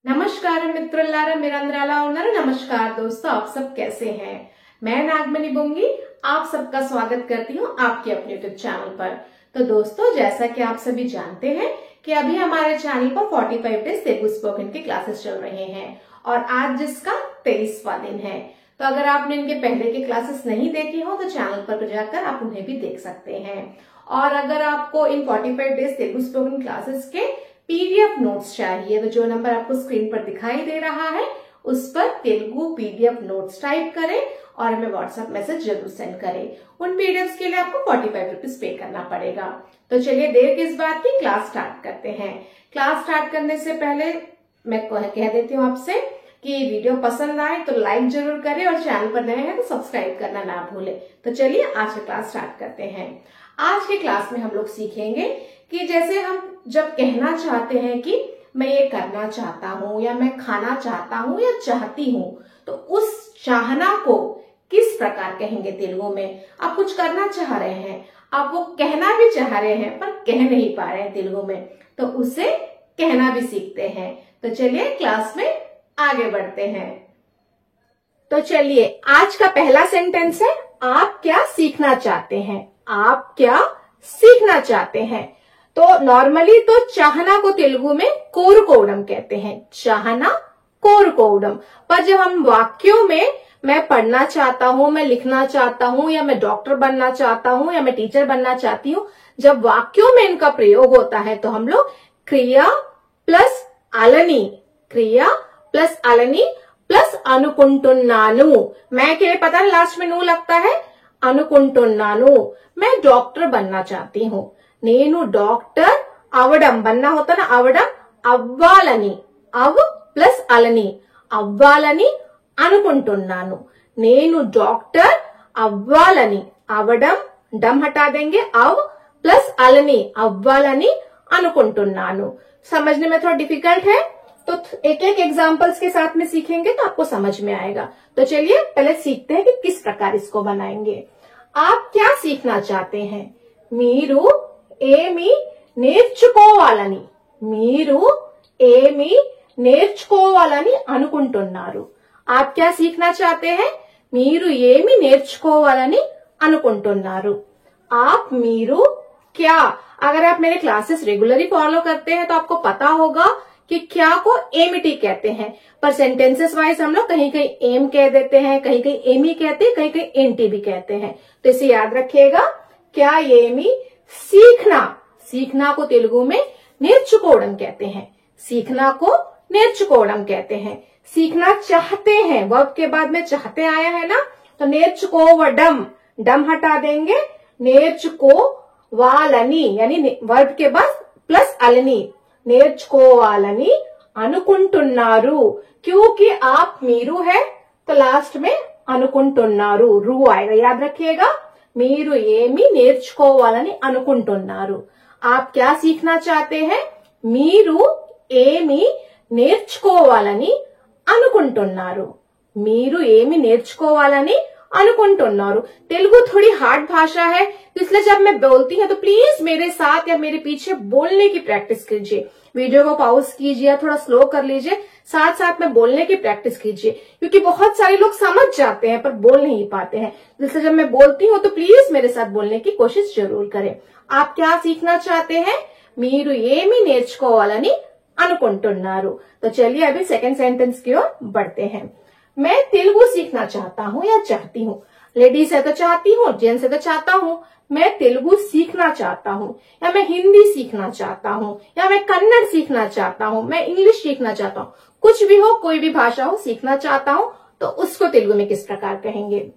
नमस्कार मित्रुलारा मिरंद्राला उन्नर नमस्कार दोस्तों, आप सब कैसे हैं। मैं नागमणि बुंगी आप सबका स्वागत करती हूँ आपके अपने यूट्यूब चैनल पर। तो दोस्तों, जैसा कि आप सभी जानते हैं कि अभी हमारे चैनल पर 45 डेज तेलुगु स्पोकन की क्लासेस चल रहे हैं और आज जिसका 23वां दिन है। तो अगर आपने इनके पहले के क्लासेस नहीं देखी हो तो चैनल पर जाकर आप उन्हें भी देख सकते हैं। और अगर आपको इन 45 डेज तेलुगु स्पोकन क्लासेस के पीडीएफ नोट्स चाहिए तो जो नंबर आपको स्क्रीन पर दिखाई दे रहा है उस पर तेलुगु पीडीएफ नोट्स टाइप करें और हमें व्हाट्सएप मैसेज जरूर सेंड करें। उन पीडीएफ के लिए आपको 45 रुपीज पे करना पड़ेगा। तो चलिए देर किस बात की, क्लास स्टार्ट करते हैं। क्लास स्टार्ट करने से पहले मैं कह देती हूँ आपसे कि वीडियो पसंद आए तो लाइक जरूर करें और चैनल पर नए हैं तो सब्सक्राइब करना ना भूलें। तो चलिए आज की क्लास स्टार्ट करते हैं। आज की क्लास में हम लोग सीखेंगे कि जैसे हम जब कहना चाहते हैं कि मैं ये करना चाहता हूँ या मैं खाना चाहता हूँ या चाहती हूँ, तो उस चाहना को किस प्रकार कहेंगे तेलुगु में। आप कुछ करना चाह रहे हैं, आप वो कहना भी चाह रहे हैं पर कह नहीं पा रहे हैं तेलुगु में, तो उसे कहना भी सीखते हैं। तो चलिए क्लास में आगे बढ़ते हैं। तो चलिए आज का पहला सेंटेंस है, आप क्या सीखना चाहते हैं। आप क्या सीखना चाहते हैं। तो नॉर्मली तो चाहना को तेलुगु में कोरुकोवडम कहते हैं, चाहना कोरुकोवडम। पर जब हम वाक्यों में मैं पढ़ना चाहता हूँ, मैं लिखना चाहता हूँ या मैं डॉक्टर बनना चाहता हूँ या मैं टीचर बनना चाहती हूँ, जब वाक्यों में इनका प्रयोग होता है तो हम लोग क्रिया प्लस अलनी, क्रिया प्लस अलनी प्लस अनुकुंटुन्नानु, मैं के लिए पता है लास्ट में नू लगता है, अनुकुंटुन्नानु, मैं डॉक्टर बनना चाहती हूँ। नेनु डॉक्टर अवडम बनना होता ना, अवडम अव्वाలని, अव प्लस अलनी, अव्वाలని अनुकुंटुन्नानु। नेनु डॉक्टर अव्वाలని, अवडम डम हटा देंगे, अव प्लस अलनी, अव्वाలని अनुकुंटुन्नानु। समझने में थोड़ा डिफिकल्ट है तो एक एक एग्जाम्पल्स के साथ में सीखेंगे तो आपको समझ में आएगा। तो चलिए पहले सीखते हैं कि किस प्रकार इसको बनाएंगे। आप क्या सीखना चाहते हैं। मीरू ఏమి నేర్చుకోవాలని, మీరు ఏమి నేర్చుకోవాలని అనుకుంటున్నారు। आप क्या सीखना चाहते हैं। మీరు ఏమి నేర్చుకోవాలని అనుకుంటున్నారు। आप मीरू क्या, अगर आप मेरे क्लासेस रेगुलरली फॉलो करते हैं तो आपको पता होगा कि क्या को एमिटी कहते हैं। पर सेंटेंसेस वाइज हम लोग कहीं कहीं एम कह देते हैं, कहीं कहीं एमी कहते हैं, कहीं कहीं एनटी भी कहते हैं। तो इसे याद रखिएगा, क्या एमी सीखना, सीखना को तेलुगु में नेर्चुकोवडम कहते हैं, सीखना को नेर्चुकोवडम कहते हैं। सीखना चाहते हैं, वर्ब के बाद में चाहते आया है ना, तो नेर्चुकोवडम डम हटा देंगे, नेर्चुकोवाలని यानी वर्ब के बाद प्लस अलनी, నేర్చుకోవాలని అనుకుంటున్నారు। क्योंकि आप मीरू है तो लास्ट में అనుకుంటున్నారు रू आएगा, याद रखिएगा। మీరు ఏమి నేర్చుకోవాలని అనుకుంటున్నారు। आप क्या सीखना चाहते हैं। మీరు ఏమి నేర్చుకోవాలని అనుకుంటున్నారు। మీరు ఏమి నేర్చుకోవాలని अनुकुंटुन्नारू। तेलुगु थोड़ी हार्ड भाषा है तो इसलिए जब मैं बोलती हूँ तो प्लीज मेरे साथ या मेरे पीछे बोलने की प्रैक्टिस कीजिए। वीडियो को पॉज कीजिए या थोड़ा स्लो कर लीजिए, साथ साथ में बोलने की प्रैक्टिस कीजिए, क्योंकि बहुत सारे लोग समझ जाते हैं पर बोल नहीं पाते हैं। इसलिए जब मैं बोलती हूँ तो प्लीज मेरे साथ बोलने की कोशिश जरूर करें। आप क्या सीखना चाहते हैं। మీరు ఏమి నేర్చుకోవాలని అనుకుంటున్నారు। तो चलिए अभी सेकेंड सेंटेंस की ओर बढ़ते हैं। मैं तेलुगु सीखना चाहता हूँ या चाहती हूँ। लेडीज है तो चाहती हूँ, जेंट्स है तो चाहता हूँ। मैं तेलुगु सीखना चाहता हूँ या मैं हिंदी सीखना चाहता हूँ या मैं कन्नड़ सीखना चाहता हूँ, मैं इंग्लिश सीखना चाहता हूँ। कुछ भी हो, कोई भी भाषा हो, सीखना चाहता हूँ तो उसको तेलुगु में किस प्रकार कहेंगे।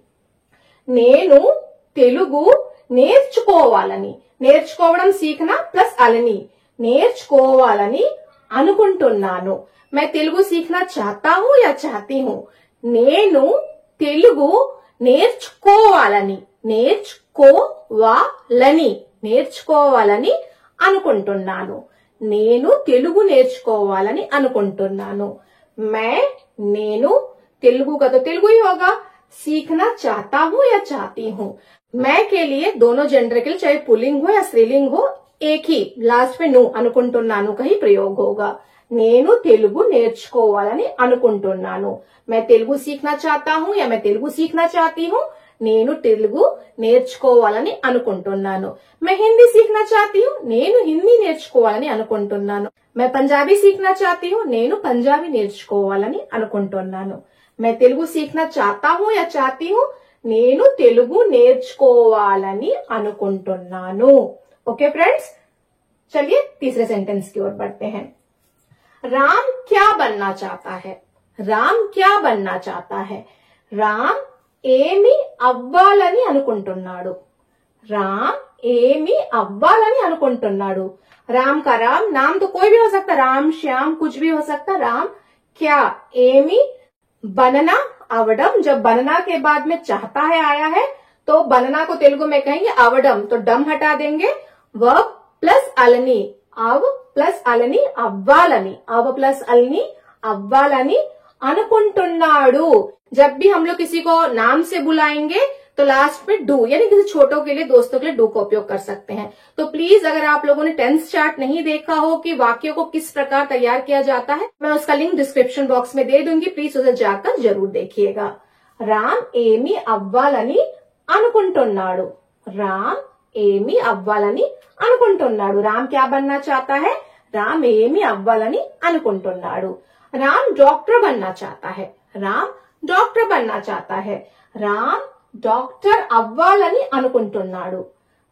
నేను తెలుగు నేర్చుకోవాలని, నేర్చుకోవడం सीखना प्लस अलनी, నేర్చుకోవాలని అనుకుంటున్నాను। मैं तेलुगु सीखना चाहता हूँ या चाहती हूँ। నేను తెలుగు నేర్చుకోవాలని, నేర్చుకోవాలని, నేర్చుకోవాలని అనుకుంటున్నాను। నేను తెలుగు నేర్చుకోవాలని అనుకుంటున్నాను। मैं నేను तेलुगु का तो तेलुगु ही होगा, सीखना चाहता हूँ या चाहती हूँ। मैं के लिए दोनों जेंडर के लिए चाहे पुल्लिंग हो या स्त्रीलिंग हो, एक ही लास्ट में नु अनुकुंटुन्नानु का ही प्रयोग होगा। నేను తెలుగు నేర్చుకోవాలని అనుకుంటున్నాను। मैं तेलुगु सीखना चाहता हूँ या मैं तेलुगु सीखना चाहती हूँ। నేను తెలుగు నేర్చుకోవాలని అనుకుంటున్నాను। मैं हिंदी सीखना चाहती हूँ। నేను హిందీ నేర్చుకోవాలని అనుకుంటున్నాను। मैं पंजाबी सीखना चाहती हूँ। నేను పంజాబీ నేర్చుకోవాలని అనుకుంటున్నాను। मैं तेलुगु सीखना चाहता हूँ या चाहती हूँ। నేను తెలుగు నేర్చుకోవాలని అనుకుంటున్నాను। ओके फ्रेंड्स, चलिए तीसरे सेंटेंस की ओर बढ़ते हैं। राम क्या बनना चाहता है। राम क्या बनना चाहता है। राम ఏమి అవ్వాలని అనుకుంటున్నాడు। రామ్ ఏమి అవ్వాలని అనుకుంటున్నాడు। राम का राम नाम तो कोई भी हो सकता, राम श्याम कुछ भी हो सकता। राम क्या ఏమి बनना अवडम, जब बनना के बाद में चाहता है आया है तो बनना को तेलुगु में कहेंगे अवडम, तो डम हटा देंगे। वर्ब प्लस अलनी, अव प्लस अलनी अव्वाలని, अव प्लस अलनी अव्वाలని अनुకుంటున్నాడు। जब भी हम लोग किसी को नाम से बुलाएंगे तो लास्ट में डू, यानी किसी छोटों के लिए, दोस्तों के लिए डू का उपयोग कर सकते हैं। तो प्लीज अगर आप लोगों ने टेंस चार्ट नहीं देखा हो कि वाक्यों को किस प्रकार तैयार किया जाता है, मैं उसका लिंक डिस्क्रिप्शन बॉक्स में दे दूंगी, प्लीज उसे जाकर जरूर देखिएगा। राम ఏమి అవ్వాలని అనుకుంటున్నాడు। రామ్ ఏమి అవ్వాలని అనుకుంటున్నాడు। राम क्या बनना चाहता है। राम ఏమి అవ్వాలని అనుకుంటున్నాడు। राम डॉक्टर बनना चाहता है। राम डॉक्टर बनना चाहता है। राम డాక్టర్ అవ్వాలని అనుకుంటున్నాడు।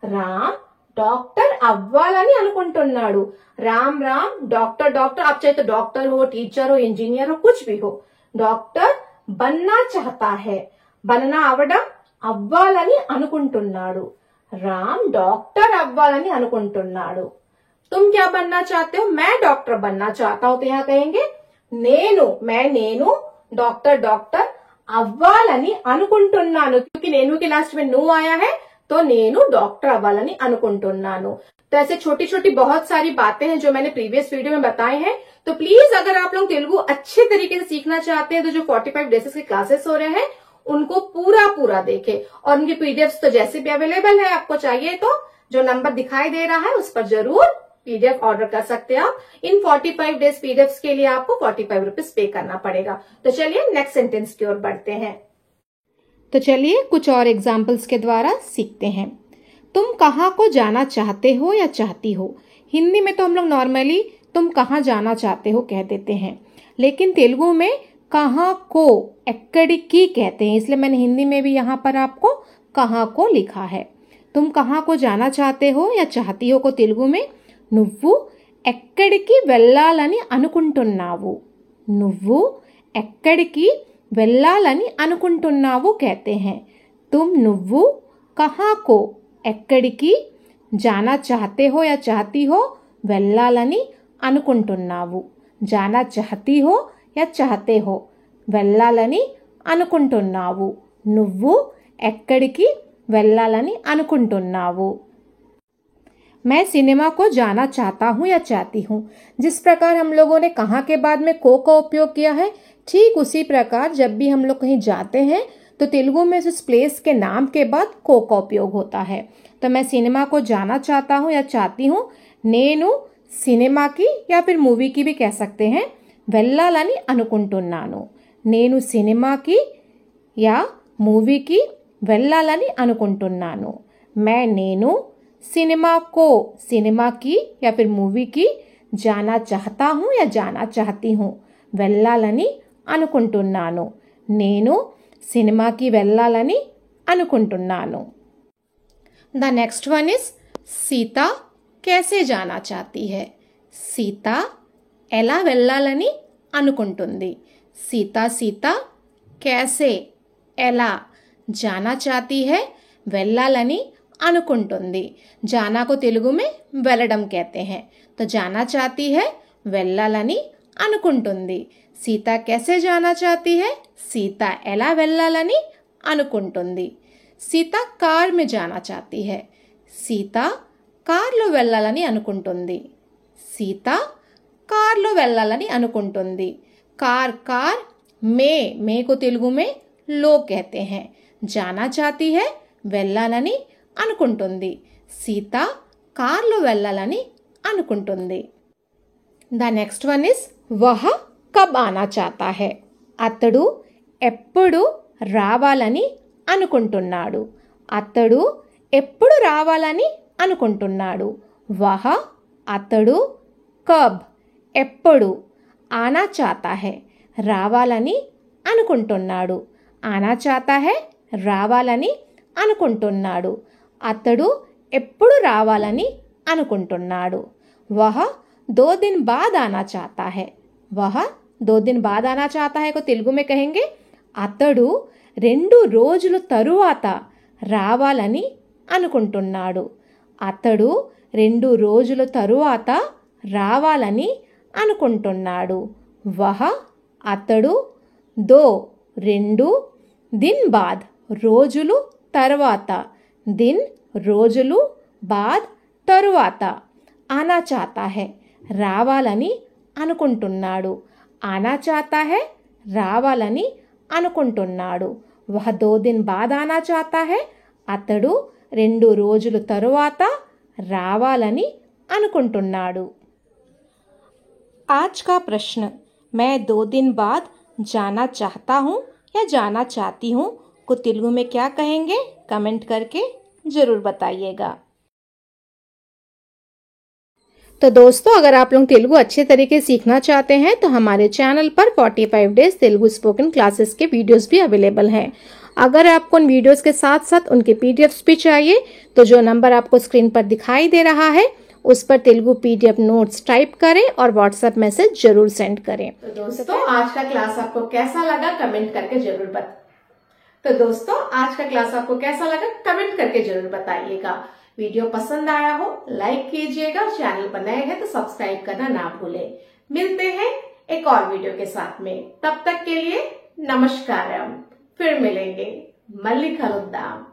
రామ్ డాక్టర్ అవ్వాలని అనుకుంటున్నాడు। राम राम डॉक्टर डॉक्टर, आप चाहे तो डॉक्टर हो, टीचर हो, इंजीनियर हो, कुछ भी हो। डॉक्टर बनना चाहता है। बनना అవడం, అవ్వాలని అనుకుంటున్నాడు। राम डॉक्टर అవ్వాలని అనుకుంటున్నాడు। तुम क्या बनना चाहते हो। मैं डॉक्टर बनना चाहता हूं, तो यहाँ कहेंगे నేను डॉक्टर डॉक्टर అవ్వాలని అనుకుంటున్నాను, क्योंकि नेनू के लास्ट में नु आया है तो నేను डॉक्टर అవ్వాలని అనుకుంటున్నాను। तो ऐसे छोटी छोटी बहुत सारी बातें हैं जो मैंने प्रीवियस वीडियो में बताए हैं। तो प्लीज अगर आप लोग तेलुगु अच्छे तरीके से सीखना चाहते हैं तो जो 45 डेज के क्लासेस हो रहे हैं उनको पूरा देखें, और उनके पीडीएफ तो जैसे भी अवेलेबल है, आपको चाहिए तो जो नंबर दिखाई दे रहा है उस पर जरूर पीडीएफ ऑर्डर कर सकते हैं आप। इन 45 डेज पीडीएफ के लिए आपको 45 रुपीज पे करना पड़ेगा। तो चलिए नेक्स्ट सेंटेंस की ओर बढ़ते हैं। तो चलिए कुछ और एग्जाम्पल्स के द्वारा सीखते हैं। तुम कहाँ को जाना चाहते हो या चाहती हो। हिंदी में तो हम लोग नॉर्मली तुम कहाँ जाना चाहते हो कह देते हैं, लेकिन तेलुगु में कहाँ को एक्कड़िकी कहते हैं, इसलिए मैंने हिंदी में भी यहाँ पर आपको कहाँ को लिखा है। तुम कहाँ को जाना चाहते हो या चाहती हो को तेलुगु में నువ్వు ఎక్కడికి వెళ్ళాలని అనుకుంటున్నావు। నువ్వు ఎక్కడికి వెళ్ళాలని అనుకుంటున్నావు कहते हैं। तुम నువ్వు कहाँ को ఎక్కడికి जाना चाहते हो या चाहती हो వెళ్ళాలని అనుకుంటున్నావు। जाना चाहती हो या चाहते हो వెళ్ళాలని అనుకుంటున్నావు। నువ్వు ఎక్కడికి వెళ్ళాలని అనుకుంటున్నావు। मैं सिनेमा को जाना चाहता हूँ या चाहती हूँ। जिस प्रकार हम लोगों ने कहाँ के बाद में को का उपयोग किया है, ठीक उसी प्रकार जब भी हम लोग कहीं जाते हैं तो तेलुगु में इस प्लेस के नाम के बाद को का उपयोग होता है। तो मैं सिनेमा को जाना चाहता हूँ या चाहती हूँ। నేను सिनेमा की या फिर मूवी की भी कह सकते हैं। వెళ్ళాలని అనుకుంటున్నాను। నేను సినిమాకి या मूवी की వెళ్ళాలని అనుకుంటున్నాను। నేను सिनेमा को, सिनेमा की या फिर मूवी की जाना चाहता हूँ या जाना चाहती हूँ వెళ్ళాలని అనుకుంటున్నాను। నేను సినిమాకి వెళ్ళాలని అనుకుంటున్నాను। The next one is Sita कैसे जाना चाहती है। सीता ఎలా వెళ్ళాలని అనుకుంటుంది। सीता सीता कैसे ఎలా जाना चाहती है వెళ్ళాలని అనుకుంటుంది। जाना को तेलुगु में వెళ్ళడం कहते हैं। तो जाना चाहती है వెళ్ళాలని అనుకుంటుంది। सीता कैसे जाना चाहती है सीता ఎలా వెళ్ళాలని అనుకుంటుంది। सीता कार में जाना चाहती है। सीता కార్లో వెళ్ళాలని అనుకుంటుంది। सीता కార్లో వెళ్ళాలని అనుకుంటుంది। कार మే को तेलुगु में लो कहते हैं। जाना चाहती है వెళ్ళాలని అనుకుంటుంది। సీత కార్లో వెళ్ళాలని అనుకుంటుంది। द नेक्स्ट वन इज वह कब आना चाहता है. అతడు ఎప్పుడు రావాలని అనుకుంటున్నాడు. అతడు ఎప్పుడు రావాలని అనుకుంటున్నాడు. వహ అతడు, కబ్ ఎప్పుడు, ఆనా చాతా హై రావాలని అనుకుంటున్నాడు. ఆనా చాతా హై రావాలని అనుకుంటున్నాడు. అతడు ఎప్పుడు రావాలని అనుకుంటున్నాడు. వహ 2 दिन बाद आना चाहता है. वह 2 दिन बाद आना चाहता है को తెలుగు में कहेंगे అతడు 2 రోజుల తరువాత రావాలని అనుకుంటున్నాడు. అతడు 2 రోజుల తరువాత రావాలని అనుకుంటున్నాడు. వహ అతడు 2 दिन बाद రోజులు తర్వాత, दिन రోజులు, बाद తరువాత, ఆనా చాతా హై రావాలని అనుకుంటున్నాడు. ఆనా చాతా హై రావాలని అనుకుంటున్నాడు. వహ 2 दिन बाद आना चाहता है అతడు 2 రోజుల తరువాత రావాలని అనుకుంటున్నాడు. आज का प्रश्न मैं 2 दिन बाद जाना चाहता हूँ या जाना चाहती हूँ को तेलुगु में क्या कहेंगे? कमेंट करके ज़रूर बताइएगा. तो दोस्तों, अगर आप लोग तेलुगु अच्छे तरीके सीखना चाहते हैं तो हमारे चैनल पर 45 डेज तेलुगु स्पोकन क्लासेस के वीडियोस भी अवेलेबल हैं. अगर आपको उन वीडियोस के साथ साथ उनके पीडीएफ्स भी चाहिए तो जो नंबर आपको स्क्रीन पर दिखाई दे रहा है उस पर तेलुगु पीडीएफ नोट्स टाइप करें और व्हाट्सएप मैसेज जरूर सेंड करें. तो दोस्तों, आज का क्लास आपको कैसा लगा कमेंट करके जरूर बताइएगा. वीडियो पसंद आया हो लाइक कीजिएगा. चैनल पर नए हैं तो सब्सक्राइब करना ना भूलें. मिलते हैं एक और वीडियो के साथ में. तब तक के लिए नमस्कारम. फिर मिलेंगे. मल्ली कलुद्दाम.